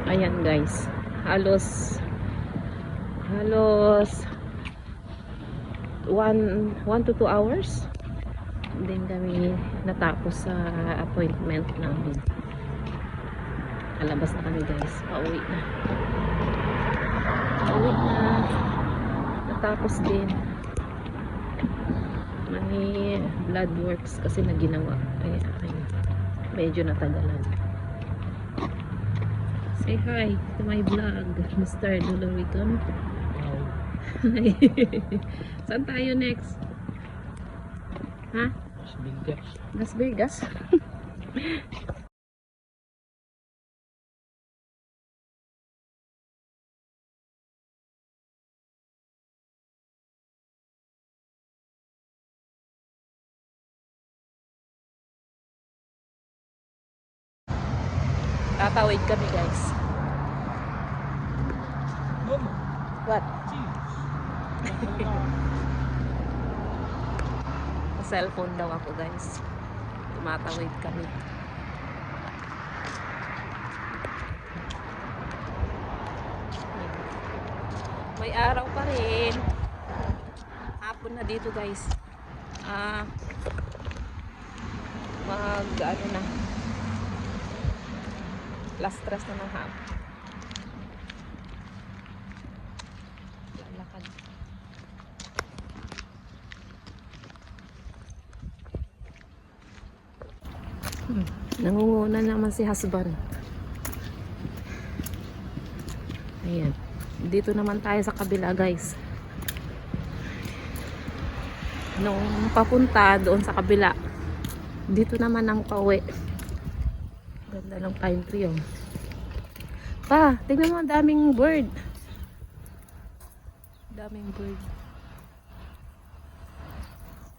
Ayan guys, halos 1 to 2 hours din kami natapos sa appointment namin. Alabas na kami guys, pauwi na, natapos din. May blood works kasi na ginawa, kaya medyo natagalan. Say hi to my vlog, Mr. Doloricon. Saan tayo next? Ha? Las Vegas. Tatawid kami guys. What? Cellphone daw ako guys. Tumatawid kami. May araw pa rin. Hapon na dito guys. Ano na. Last stress na ng hapon. Lalakad. Nangunguna naman si husband. Ayan. Dito naman tayo sa kabila guys. Nung papunta doon sa kabila, dito naman ang pauwi. Ganda ng pine tree oh. Pa, tingnan mo, daming bird. Daming bird.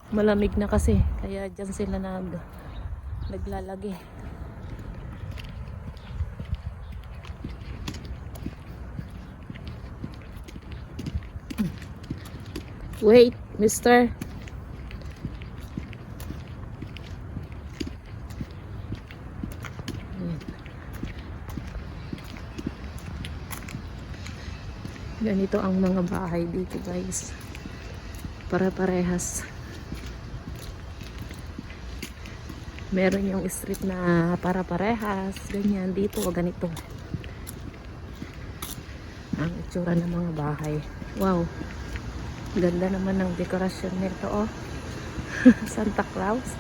Malamig na kasi, kaya dyan sila naglalagi. Wait, mister. Ganito ang mga bahay dito guys. Para-parehas. Meron yung street na para-parehas. Ganyan. Dito ganito. Ang itsura ng mga bahay. Wow. Ganda naman ng dekorasyon nito oh. Santa Claus.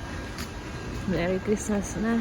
Merry Christmas na.